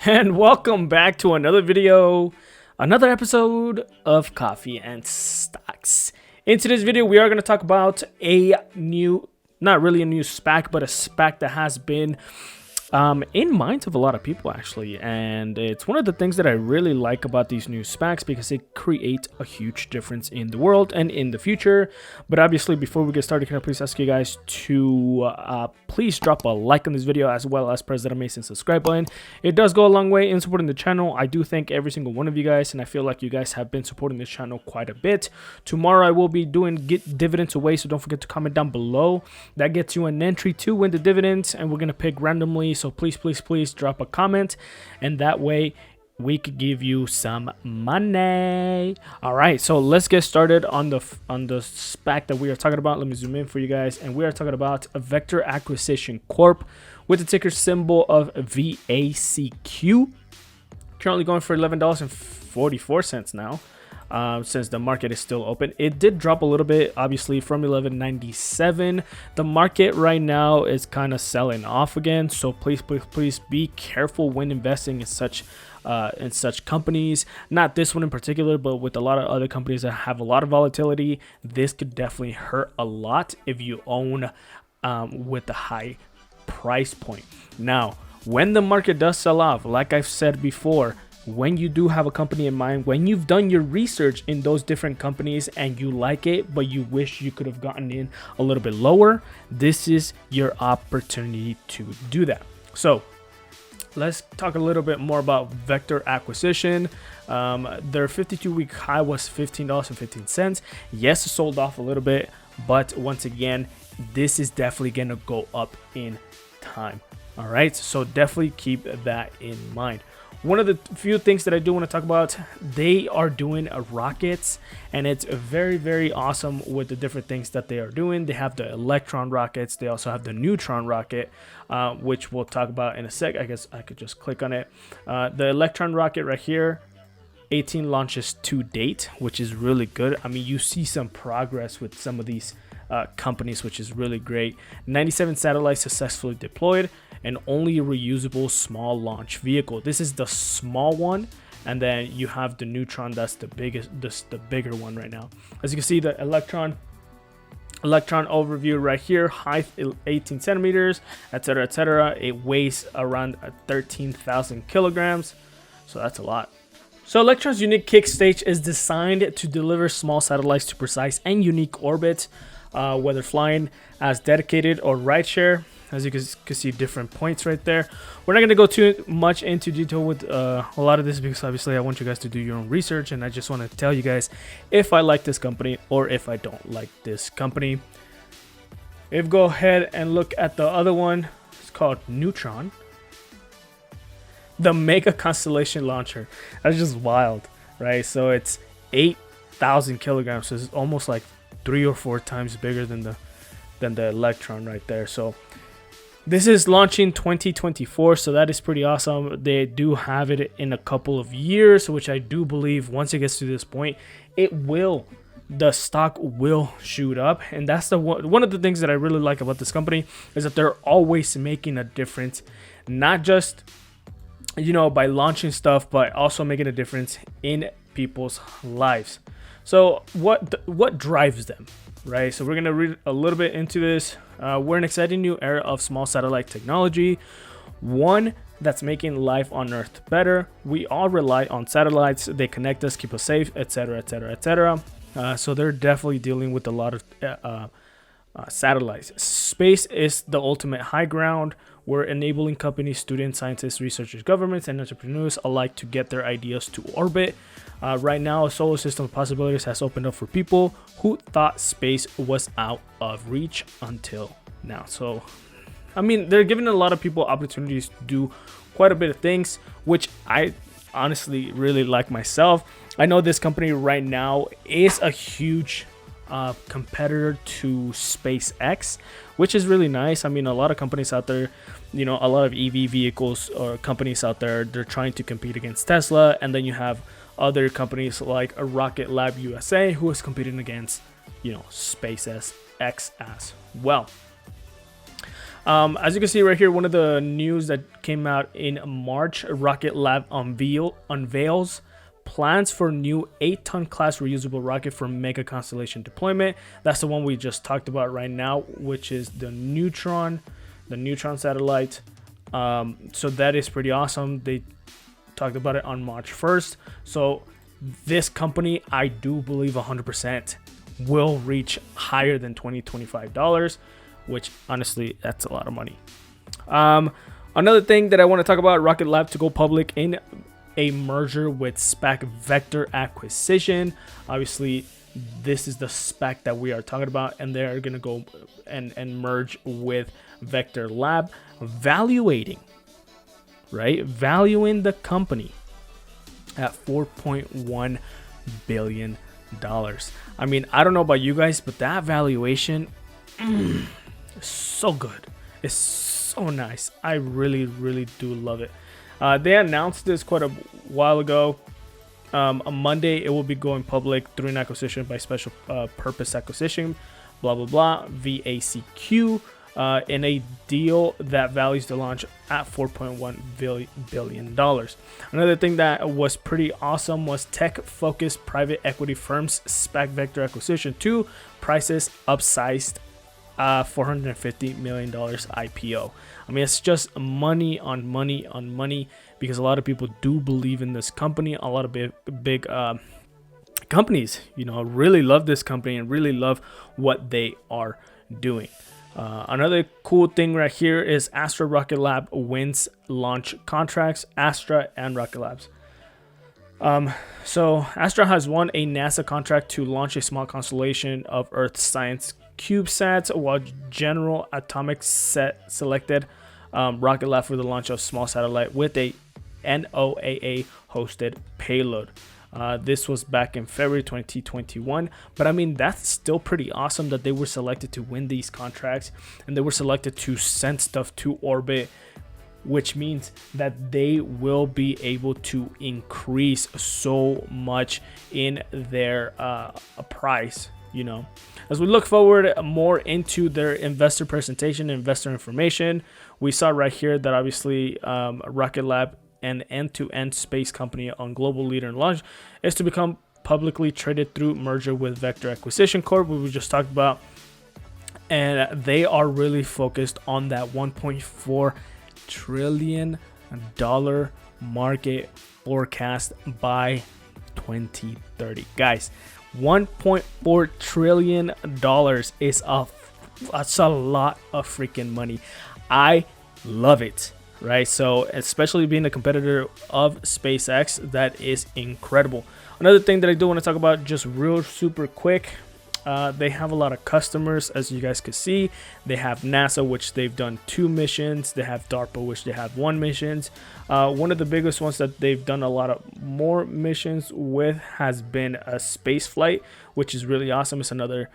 And welcome back to another video, another episode of Coffee and Stocks. In today's video, we are going to talk about a new, not really a new SPAC, but a SPAC that has been in minds of a lot of people actually, and it's one of the things that I really like about these new SPACs because it creates a huge difference in the world and in the future. But obviously, before we get started, can I please ask you guys to please drop a like on this video, as well as press that amazing subscribe button. It does go a long way in supporting the channel. I do thank every single one of you guys, and I feel like you guys have been supporting this channel quite a bit. Tomorrow I will be doing get dividends away, so don't forget to comment down below. That gets you an entry to win the dividends, and we're gonna pick randomly. So please drop a comment, and that way we could give you some money. All right, so let's get started on the SPAC that we are talking about. Let me zoom in for you guys, and we are talking about a Vector Acquisition Corp with the ticker symbol of VACQ. Currently going for $11.44 now. Since the market is still open. It did drop a little bit, obviously, from $11.97. The market right now is kind of selling off again, so please be careful when investing in such companies. Not this one in particular, but with a lot of other companies that have a lot of volatility, this could definitely hurt a lot if you own with a high price point. Now, when the market does sell off, like I've said before, when you do have a company in mind, when you've done your research in those different companies and you like it, but you wish you could have gotten in a little bit lower, this is your opportunity to do that. So let's talk a little bit more about Vector Acquisition. Their 52-week high was $15.15. Yes, it sold off a little bit, but once again, this is definitely going to go up in time. All right, so definitely keep that in mind. One of the few things that I do want to talk about, they are doing rockets, and it's very awesome with the different things that they are doing. They have the Electron rockets. They also have the Neutron rocket, which we'll talk about in a sec. I guess I could just click on it. The Electron rocket right here, 18 launches to date, which is really good. I mean, you see some progress with some of these companies, which is really great. 97 satellites successfully deployed, and only a reusable small launch vehicle. This is the small one, and then you have the Neutron. That's the biggest, the bigger one right now. As you can see, the Electron overview right here, height 18 centimeters, etc. It weighs around 13,000 kilograms, so that's a lot. So Electron's unique kick stage is designed to deliver small satellites to precise and unique orbits, whether flying as dedicated or rideshare. As you can see, different points right there. We're not going to go too much into detail with a lot of this because obviously I want you guys to do your own research, and I just want to tell you guys if I like this company or if I don't like this company. If go ahead and look at the other one, it's called Neutron, the Mega Constellation Launcher. That's just wild, right? So it's 8,000 kilograms, so it's almost like 3 or 4 times bigger than the Electron right there. So this is launching 2024, so that is pretty awesome. They do have it in a couple of years, which I do believe once it gets to this point, the stock will shoot up. And that's one of the things that I really like about this company is that they're always making a difference, not just by launching stuff, but also making a difference in people's lives. So what drives them, right? So we're gonna read a little bit into this. We're an exciting new era of small satellite technology, one that's making life on Earth better. We all rely on satellites. They connect us, keep us safe, etc. So they're definitely dealing with a lot of satellites. Space is the ultimate high ground. We're enabling companies, students, scientists, researchers, governments, and entrepreneurs alike to get their ideas to orbit. Right now, a solar system of possibilities has opened up for people who thought space was out of reach until now. So, I mean, they're giving a lot of people opportunities to do quite a bit of things, which I honestly really like myself. I know this company right now is a huge competitor to SpaceX, which is really nice. I mean, a lot of companies out there, a lot of EV vehicles or companies out there, they're trying to compete against Tesla, and then you have other companies like a Rocket Lab USA who is competing against SpaceX as well. As you can see right here, one of the news that came out in March, Rocket Lab unveils plans for new 8-ton class reusable rocket for mega constellation deployment. That's the one we just talked about right now, which is the Neutron satellite. So that is pretty awesome. They talked about it on March 1st. So this company, I do believe 100% will reach higher than $25, which honestly, that's a lot of money. Another thing that I want to talk about, Rocket Lab to go public in a merger with SPAC Vector Acquisition. Obviously, this is the SPAC that we are talking about, and they're going to go and merge with Vector Lab, valuing the company at $4.1 billion. I mean, I don't know about you guys, but that valuation is so good. It's so nice. I really, really do love it. They announced this quite a while ago. On Monday, it will be going public through an acquisition by special purpose acquisition, blah, blah, blah, VACQ, in a deal that values the launch at $4.1 billion. Another thing that was pretty awesome was tech-focused private equity firms SPAC Vector Acquisition 2 prices upsized $450 million IPO. I mean, it's just money on money on money, because a lot of people do believe in this company. A lot of big companies, really love this company and really love what they are doing. Another cool thing right here is Astra Rocket Lab wins launch contracts. Astra and Rocket Labs. So Astra has won a NASA contract to launch a small constellation of Earth science CubeSats, while General Atomics selected Rocket Lab for the launch of small satellite with a NOAA hosted payload. This was back in February 2021, but I mean, that's still pretty awesome that they were selected to win these contracts, and they were selected to send stuff to orbit, which means that they will be able to increase so much in their price. As we look forward more into their investor presentation, investor information, we saw right here that obviously Rocket Lab, an end-to-end space company on global leader in launch, is to become publicly traded through merger with Vector Acquisition Corp, which we just talked about. And they are really focused on that $1.4 trillion market forecast by 2030. Guys, $1.4 trillion is that's a lot of freaking money. I love it. Right, so especially being a competitor of SpaceX, that is incredible. Another thing that I do want to talk about, just real super quick, they have a lot of customers, as you guys can see. They have NASA, which they've done 2 missions. They have DARPA, which they have 1 missions. One of the biggest ones that they've done a lot of more missions with has been a space flight, which is really awesome. It's another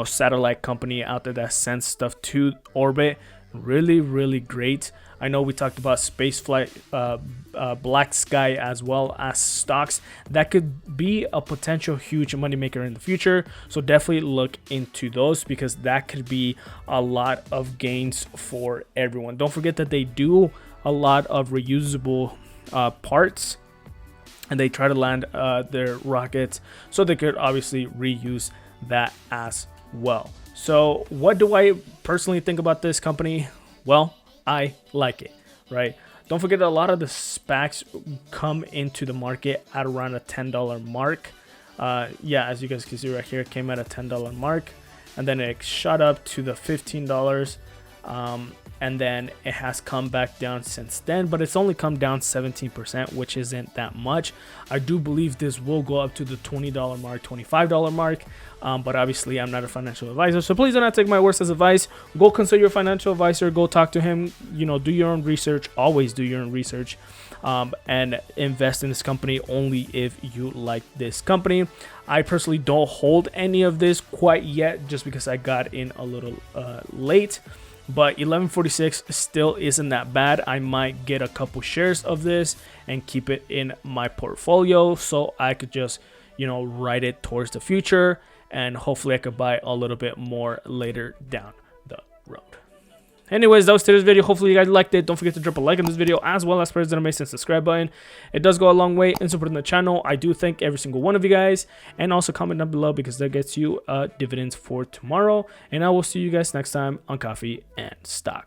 satellite company out there that sends stuff to orbit. Really, really great. I know we talked about spaceflight, Black Sky, as well as stocks. That could be a potential huge moneymaker in the future. So definitely look into those, because that could be a lot of gains for everyone. Don't forget that they do a lot of reusable parts, and they try to land their rockets so they could obviously reuse that as well. So what do I personally think about this company? Well, I like it, right? Don't forget that a lot of the SPACs come into the market at around a $10 mark. Yeah, as you guys can see right here, it came at a $10 mark, and then it shot up to the $15. And then it has come back down since then, but it's only come down 17%, which isn't that much. I do believe this will go up to the $20 mark, $25 mark, but obviously I'm not a financial advisor, so please do not take my words as advice. Go consult your financial advisor, go talk to him, do your own research, always do your own research, and invest in this company only if you like this company. I personally don't hold any of this quite yet, just because I got in a little late. But 1146 still isn't that bad. I might get a couple shares of this and keep it in my portfolio, so I could just, ride it towards the future, and hopefully I could buy a little bit more later down the road. Anyways, that was today's video. Hopefully you guys liked it. Don't forget to drop a like on this video, as well as press the amazing subscribe button. It does go a long way in supporting the channel. I do thank every single one of you guys. And also comment down below, because that gets you dividends for tomorrow. And I will see you guys next time on Coffee and Stocks.